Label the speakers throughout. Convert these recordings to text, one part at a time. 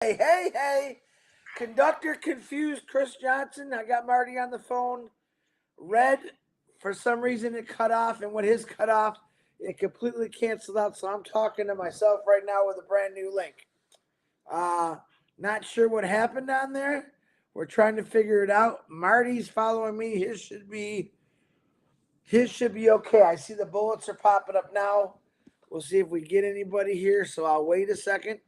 Speaker 1: Hey. Conductor confused Chris Johnson. I got Marty on the phone. Red, for some reason, it cut off. And when his cut off, it completely canceled out. So I'm talking to myself right now with a brand new link. Not sure what happened on there. We're trying to figure it out. Marty's following me. His should be okay. I see the bullets are popping up now. We'll see if we get anybody here. So I'll wait a second.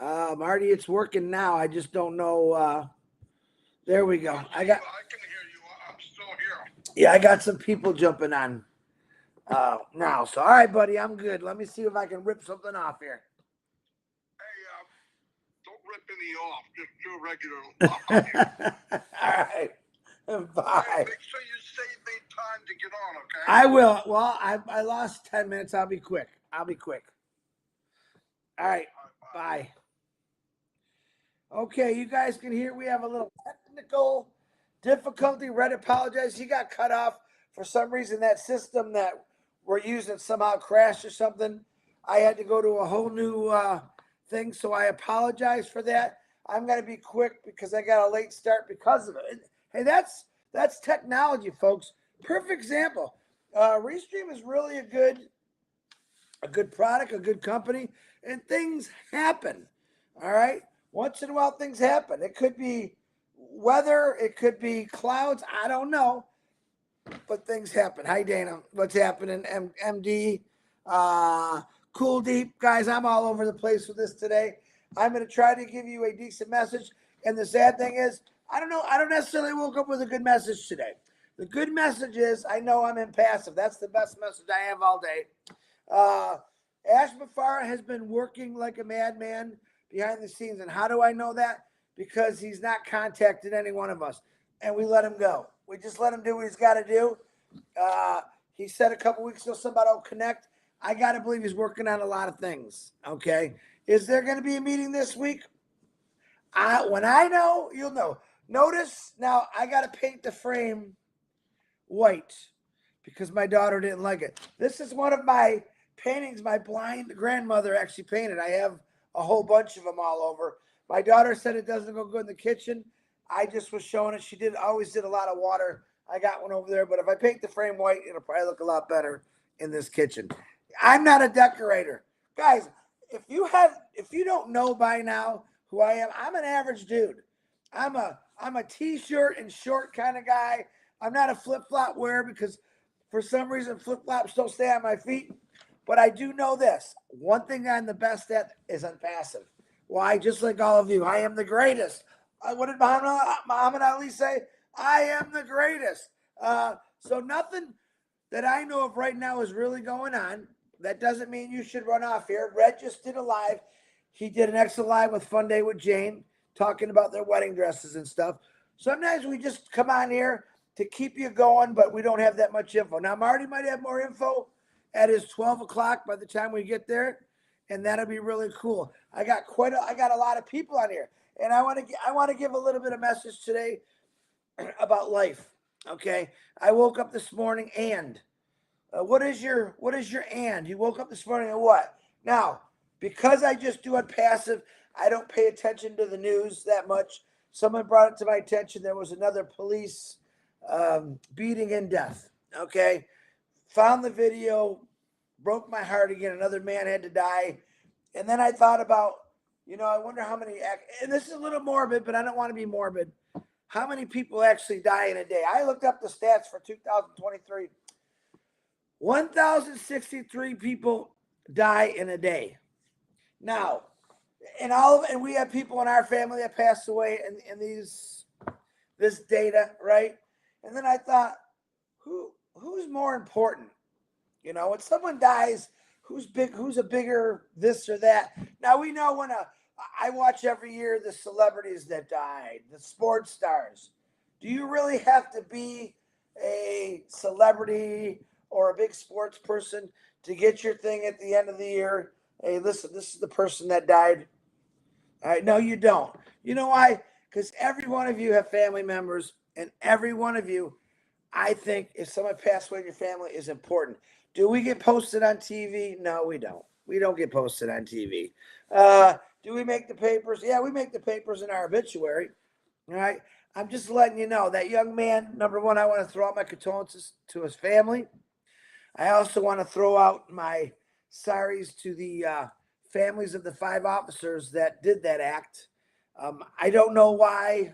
Speaker 1: Marty, it's working now. I just don't know. There we go.
Speaker 2: I can hear you. I'm still here.
Speaker 1: Yeah, I got some people jumping on now. So, all right, buddy, I'm good. Let me see if I can rip something off here.
Speaker 2: Hey, don't rip any off. Just do a regular.
Speaker 1: All right. Bye.
Speaker 2: Hey, make sure you save me time to get on, okay?
Speaker 1: I will. Well, I lost 10 minutes. I'll be quick. All right. Bye. Okay, you guys can hear we have a little technical difficulty. Red apologized. He got cut off for some reason. That system that we're using somehow crashed or something. I had to go to a whole new thing, so I apologize for that. I'm gonna be quick because I got a late start because of it. Hey, that's technology, folks. Perfect example. Restream is really a good product, a good company, and things happen. All right. Once in a while, things happen. It could be weather, it could be clouds. I don't know, but things happen. Hi, Dana. What's happening? MD, Cool Deep, guys. I'm all over the place with this today. I'm going to try to give you a decent message. And the sad thing is, I don't know. I don't necessarily woke up with a good message today. The good message is I know I'm impassive. That's the best message I have all day. Ash Mafara has been working like a madman behind the scenes. And how do I know that? Because he's not contacted any one of us. And we let him go. We just let him do what he's got to do. He said a couple weeks ago somebody will connect. I got to believe he's working on a lot of things. Okay. Is there going to be a meeting this week? When I know, you'll know. Notice now I got to paint the frame white because my daughter didn't like it. This is one of my paintings my blind grandmother actually painted. I have a whole bunch of them all over. My daughter said it doesn't go good in the kitchen. I just was showing it. She always did a lot of water. I got one over there, but if I paint the frame white, it'll probably look a lot better in this kitchen. I'm not a decorator. Guys, if you don't know by now who I am, I'm an average dude. I'm a t-shirt and short kind of guy. I'm not a flip-flop wearer because for some reason flip-flops don't stay on my feet. But I do know this. One thing I'm the best at is impassive. Why? Just like all of you, I am the greatest. What did Muhammad Ali say? I am the greatest. So nothing that I know of right now is really going on. That doesn't mean you should run off here. Red just did a live. He did an extra live with Fun Day with Jane, talking about their wedding dresses and stuff. Sometimes we just come on here to keep you going, but we don't have that much info. Now, Marty might have more info at his 12 o'clock by the time we get there, and that'll be really cool. I got a lot of people on here, and I want to give a little bit of message today about life. Okay, I woke up this morning and what is your and? You woke up this morning and what? Now, because I just do it passive, I don't pay attention to the news that much. Someone brought it to my attention. There was another police beating and death. Okay, found the video, broke my heart again. Another man had to die, and then I thought about, I wonder how many. And this is a little morbid, but I don't want to be morbid. How many people actually die in a day? I looked up the stats for 2023. 1,063 people die in a day. Now, and we have people in our family that passed away in this data, right? And then I thought, who's more important? When someone dies, who's a bigger this or that? Now we know I watch every year the celebrities that died, the sports stars. Do you really have to be a celebrity or a big sports person to get your thing at the end of the year? Hey, listen, this is the person that died. All right, no, you don't. You know why? Because every one of you have family members, and every one of you, I think, if someone passed away in your family, is important. Do we get posted on TV? No, we don't. We don't get posted on TV. Do we make the papers? Yeah, we make the papers in our obituary. All right. I'm just letting you know that young man, number one, I want to throw out my condolences to his family. I also want to throw out my sorries to the families of the 5 officers that did that act. I don't know why,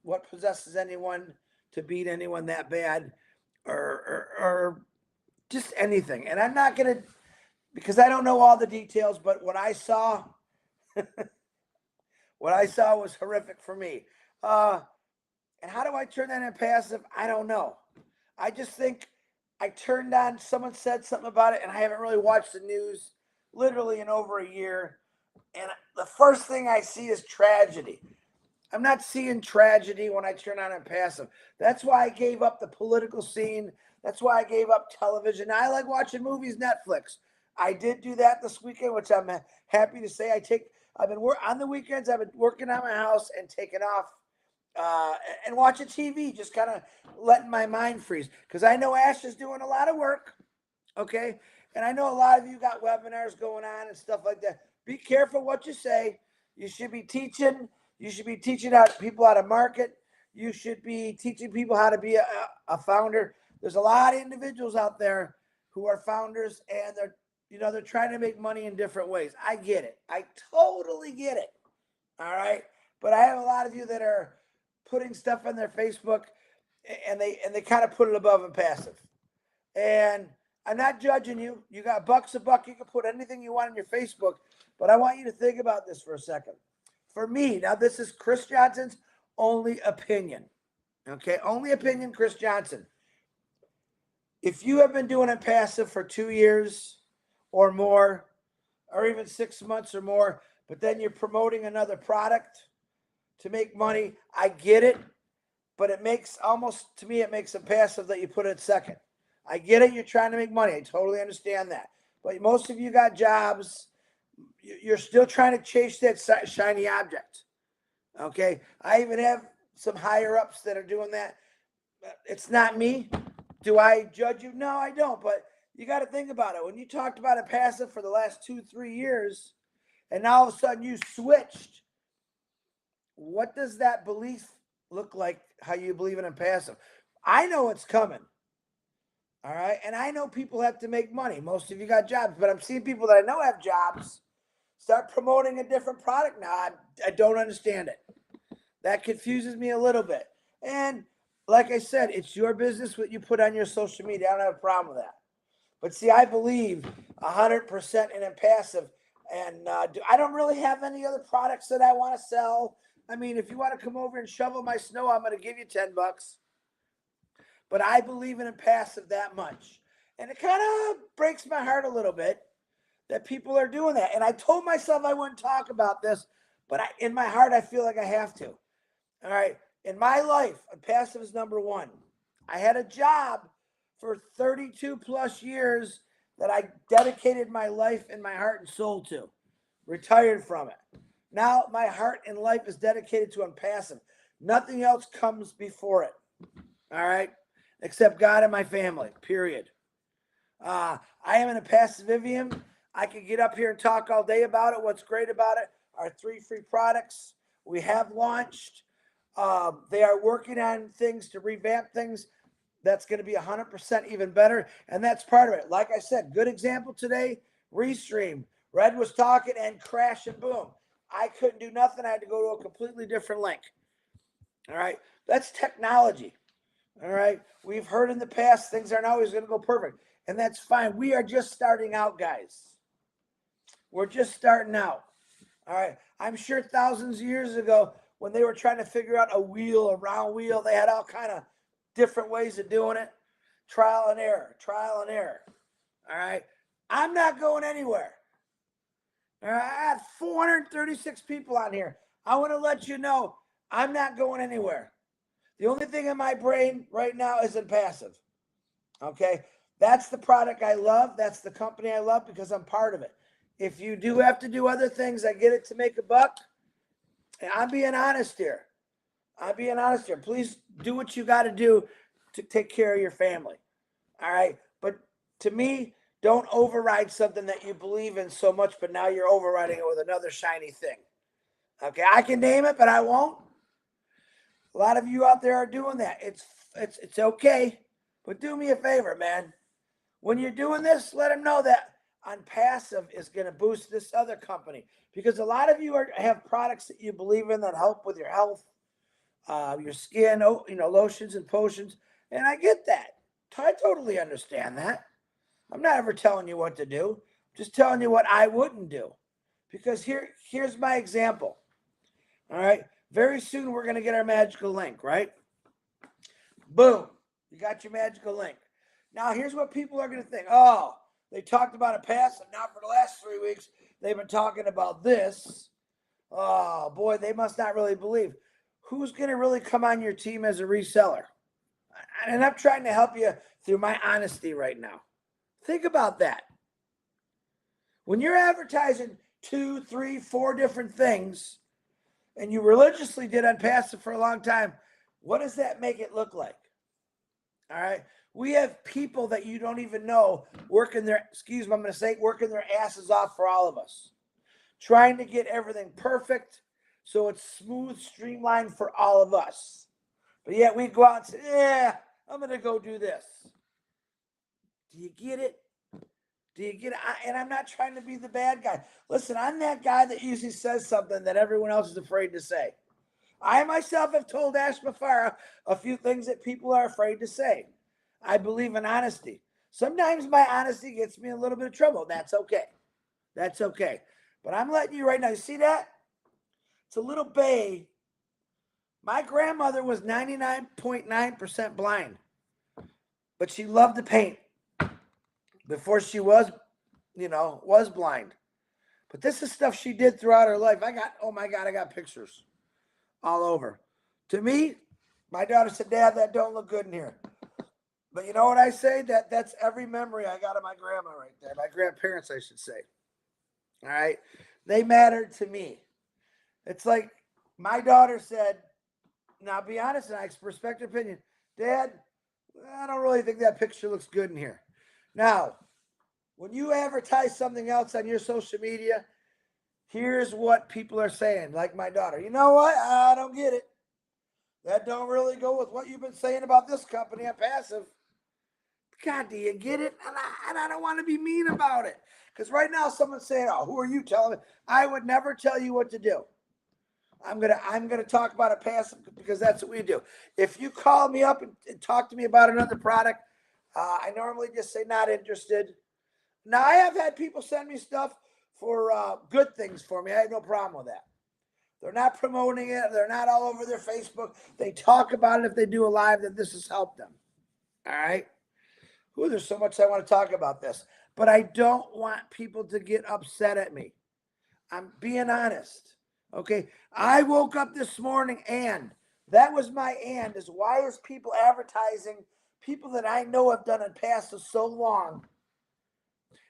Speaker 1: what possesses anyone to beat anyone that bad, or just anything. And I'm not gonna, because I don't know all the details, but what I saw was horrific for me. And how do I turn that into passive? I don't know. I just think I turned on, someone said something about it, and I haven't really watched the news literally in over a year. And the first thing I see is tragedy. I'm not seeing tragedy when I turn on passive. That's why I gave up the political scene. That's why I gave up television. I like watching movies, Netflix. I did do that this weekend, which I'm happy to say. I've been on the weekends. I've been working on my house and taking off and watching TV, just kind of letting my mind freeze. Because I know Ash is doing a lot of work, okay? And I know a lot of you got webinars going on and stuff like that. Be careful what you say. You should be teaching. You should be teaching people how to market. You should be teaching people how to be a founder. There's a lot of individuals out there who are founders, and they're trying to make money in different ways. I get it. I totally get it. All right. But I have a lot of you that are putting stuff on their Facebook, and they kind of put it above and passive. And I'm not judging you. You got bucks a buck. You can put anything you want on your Facebook. But I want you to think about this for a second. For me, now this is Chris Johnson's only opinion. Okay, only opinion, Chris Johnson. If you have been doing it passive for 2 years or more, or even 6 months or more, but then you're promoting another product to make money, I get it. But it makes to me, it makes it passive that you put it second. I get it. You're trying to make money. I totally understand that. But most of you got jobs. You're still trying to chase that shiny object. Okay. I even have some higher ups that are doing that. It's not me. Do I judge you? No, I don't. But you got to think about it. When you talked about it passive for the last 2-3 years, and now all of a sudden you switched, what does that belief look like? How you believe in passive? I know it's coming. All right. And I know people have to make money. Most of you got jobs, but I'm seeing people that I know have jobs start promoting a different product now. I don't understand it. That confuses me a little bit. And like I said, it's your business what you put on your social media. I don't have a problem with that. But see, I believe 100% in passive. And I don't really have any other products that I want to sell. I mean, if you want to come over and shovel my snow, I'm going to give you $10. But I believe in passive that much. And it kind of breaks my heart a little bit that people are doing that. And I told myself I wouldn't talk about this, but in my heart, I feel like I have to. All right. In my life, passive is number one. I had a job for 32 plus years that I dedicated my life and my heart and soul to, retired from it. Now my heart and life is dedicated to passive. Nothing else comes before it. All right. Except God and my family, period. I am in a passivivium. I could get up here and talk all day about it. What's great about it are 3 free products we have launched. They are working on things to revamp things. That's going to be 100% even better. And that's part of it. Like I said, good example today, Restream. Red was talking and crash and boom. I couldn't do nothing. I had to go to a completely different link. All right. That's technology. All right. We've heard in the past things aren't always going to go perfect. And that's fine. We are just starting out, guys. We're just starting out. All right. I'm sure thousands of years ago, when they were trying to figure out a round wheel, they had all kind of different ways of doing it. Trial and error. All right. I'm not going anywhere. All right. I have 436 people on here. I want to let you know I'm not going anywhere. The only thing in my brain right now is passive. Okay. That's the product I love. That's the company I love because I'm part of it. If you do have to do other things, I get it to make a buck. And I'm being honest here. Please do what you got to do to take care of your family. All right. But to me, Don't override something that you believe in so much, but now you're overriding it with another shiny thing. Okay, I can name it, but I won't. A lot of you out there are doing that. It's okay, but do me a favor, man. When you're doing this, let them know that on passive is going to boost this other company because a lot of you have products that you believe in that help with your health, your skin, lotions and potions, and I get that. I totally understand that. I'm not ever telling you what to do. I'm just telling you what I wouldn't do. Because here's my example. All right. Very soon we're gonna get our magical link, right? Boom. You got your magical link. Now here's what people are gonna think. Oh, they talked about a pass, and now for the last 3 weeks, they've been talking about this. Oh boy, they must not really believe. Who's gonna really come on your team as a reseller? And I'm trying to help you through my honesty right now. Think about that. When you're advertising 2, 3, 4 different things, and you religiously did on passive for a long time, what does that make it look like? All right. We have people that you don't even know working their, working their asses off for all of us, trying to get everything perfect so it's smooth, streamlined for all of us. But yet we go out and say, yeah, I'm going to go do this. Do you get it? Do you get it? And I'm not trying to be the bad guy. Listen, I'm that guy that usually says something that everyone else is afraid to say. I myself have told Ash Mafara a few things that people are afraid to say. I believe in honesty. Sometimes my honesty gets me in a little bit of trouble. That's okay. That's okay. But I'm letting you right now. You see that? It's a little bay. My grandmother was 99.9% blind, but she loved to paint before she was blind. But this is stuff she did throughout her life. I got pictures all over. To me, my daughter said, Dad, that don't look good in here. But you know what I say? That's every memory I got of my grandma right there. My grandparents, I should say. All right. They mattered to me. It's like my daughter said, now be honest and I respect her opinion. Dad, I don't really think that picture looks good in here. Now, when you advertise something else on your social media, here's what people are saying, like my daughter. You know what? I don't get it. That don't really go with what you've been saying about this company on passive. God, do you get it? And I don't want to be mean about it. Because right now someone's saying, oh, who are you telling me? I would never tell you what to do. I'm gonna talk about a passive because that's what we do. If you call me up and talk to me about another product, I normally just say not interested. Now I have had people send me stuff for good things for me. I have no problem with that. They're not promoting it. They're not all over their Facebook. They talk about it if they do a live that this has helped them. All right. Ooh, there's so much I want to talk about this, but I don't want people to get upset at me. I'm being honest. Okay. I woke up this morning and that was my and is why is people advertising people that I know have done it past so long.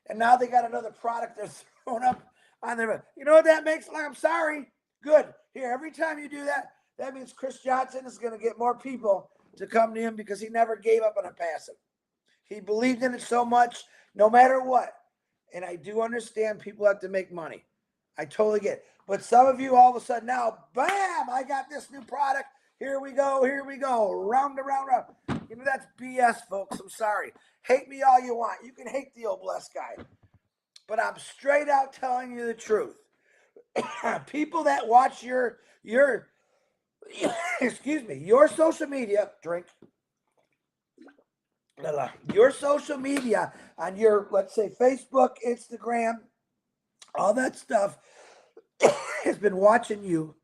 Speaker 1: And now they got another product they're throwing up on their, you know what that makes? Like, I'm sorry. Good. Here, every time you do that, that means Chris Johnson is going to get more people to come to him because he never gave up on a passive. He believed in it so much, no matter what. And I do understand people have to make money. I totally get it. But some of you all of a sudden now, bam, I got this new product. Here we go. Round and round. You know, that's BS, folks. I'm sorry. Hate me all you want. You can hate the old blessed guy. But I'm straight out telling you the truth. People that watch your excuse me, your social media, your social media on your, let's say, Facebook, Instagram, all that stuff has been watching you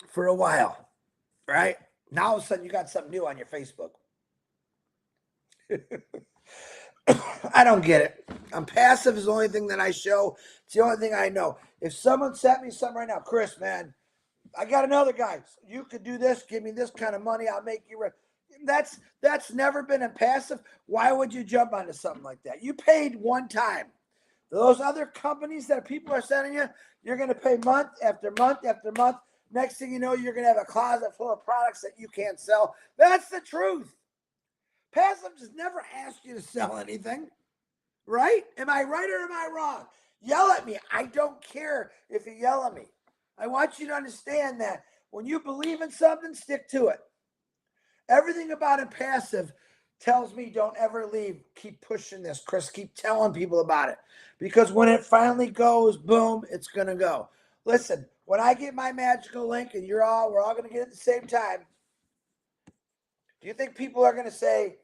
Speaker 1: for a while, right? Now all of a sudden you got something new on your Facebook. I don't get it. I'm passive is the only thing that I show. It's the only thing I know. If someone sent me something right now, Chris, man, I got another guy. You could do this. Give me this kind of money. I'll make you rich. That's never been a passive. Why would you jump onto something like that? You paid one time. Those other companies that people are sending you, you're going to pay month after month after month. Next thing you know, you're going to have a closet full of products that you can't sell. That's the truth. Passive just never asked you to sell anything. Right? Am I right or am I wrong? Yell at me. I don't care if you yell at me. I want you to understand that when you believe in something, stick to it. Everything about Impassive tells me don't ever leave. Keep pushing this, Chris. Keep telling people about it. Because when it finally goes, boom, it's going to go. Listen, when I get my magical link and we're all going to get it at the same time, do you think people are going to say,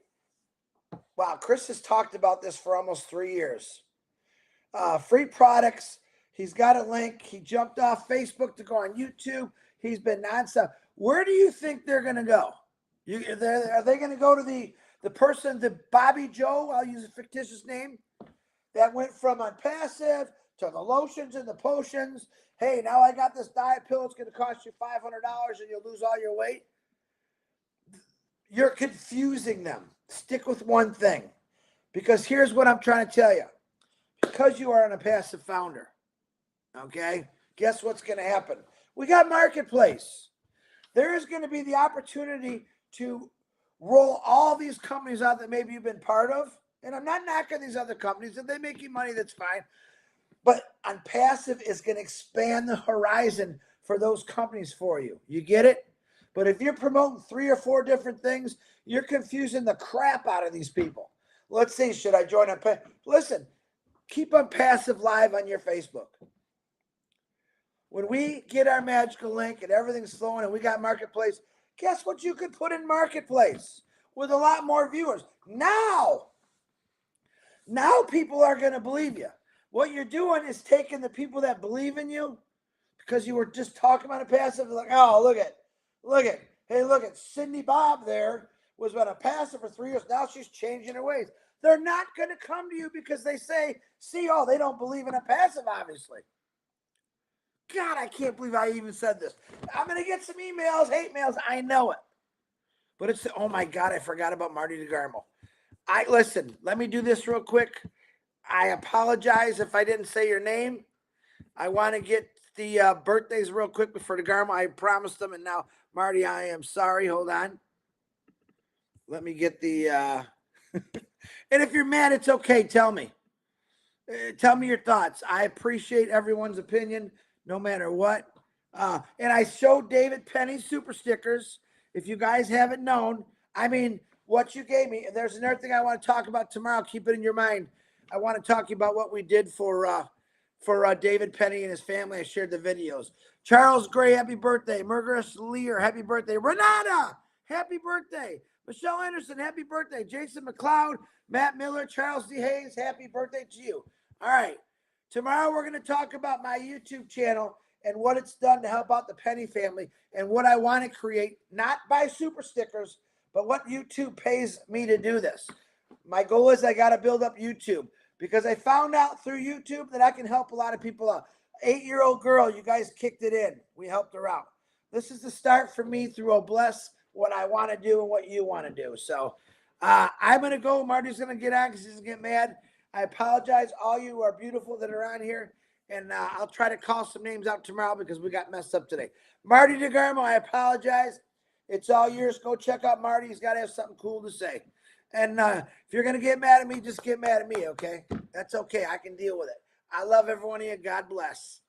Speaker 1: wow, Chris has talked about this for almost 3 years? Free products. He's got a link. He jumped off Facebook to go on YouTube. He's been nonstop. Where do you think they're going to go? Are they going to go to the person, the Bobby Joe, I'll use a fictitious name, that went from Impassive to the lotions and the potions? Hey, now I got this diet pill. It's going to cost you $500 and you'll lose all your weight. You're confusing them. Stick with one thing. Because here's what I'm trying to tell you. Because you are an Impassive founder, okay, guess what's going to happen? We got Marketplace. There is going to be the opportunity to roll all these companies out that maybe you've been part of. And I'm not knocking these other companies. If they make you money, that's fine. But Impassive is going to expand the horizon for those companies for you. You get it? But if you're promoting 3 or 4 different things, you're confusing the crap out of these people. Let's see, should I join Impassive? Listen, keep Impassive live on your Facebook. When we get our magical link and everything's flowing and we got Marketplace, guess what you could put in Marketplace with a lot more viewers? Now people are going to believe you. What you're doing is taking the people that believe in you because you were just talking about Impassive. Like, oh, look at, hey, look at Cindy Bob there was on Impassive for 3 years. Now she's changing her ways. They're not going to come to you because they say, see, oh, they don't believe in Impassive, obviously. God, I can't believe I even said this. I'm going to get some emails, hate mails. I know it. But it's, oh my God, I forgot about Marty DeGarmo. Listen, let me do this real quick. I apologize if I didn't say your name. I want to get the birthdays real quick before DeGarmo. I promised them, and now, Marty, I am sorry. Hold on. Let me get the... and if you're mad, it's okay. Tell me. Tell me your thoughts. I appreciate everyone's opinion, no matter what. And I showed David Penny super stickers. If you guys haven't known, I mean, what you gave me. And there's another thing I want to talk about tomorrow. Keep it in your mind. I want to talk to you about what we did for David Penny and his family. I shared the videos. Charles Gray, happy birthday. Murgaris Lear, happy birthday. Renata, happy birthday. Michelle Anderson, happy birthday. Jason McLeod, Matt Miller, Charles D. Hayes, happy birthday to you. All right. Tomorrow we're going to talk about my YouTube channel and what it's done to help out the Penny family and what I want to create, not by super stickers, but what YouTube pays me to do this. My goal is I got to build up YouTube because I found out through YouTube that I can help a lot of people out. 8-year-old girl, you guys kicked it in. We helped her out. This is the start for me through Obless, what I want to do and what you want to do. So I'm going to go. Marty's going to get on because he's going to get mad. I apologize. All you are beautiful that are on here. And I'll try to call some names out tomorrow because we got messed up today. Marty DeGarmo, I apologize. It's all yours. Go check out Marty. He's got to have something cool to say. And if you're going to get mad at me, just get mad at me, okay? That's okay. I can deal with it. I love every one of you. God bless.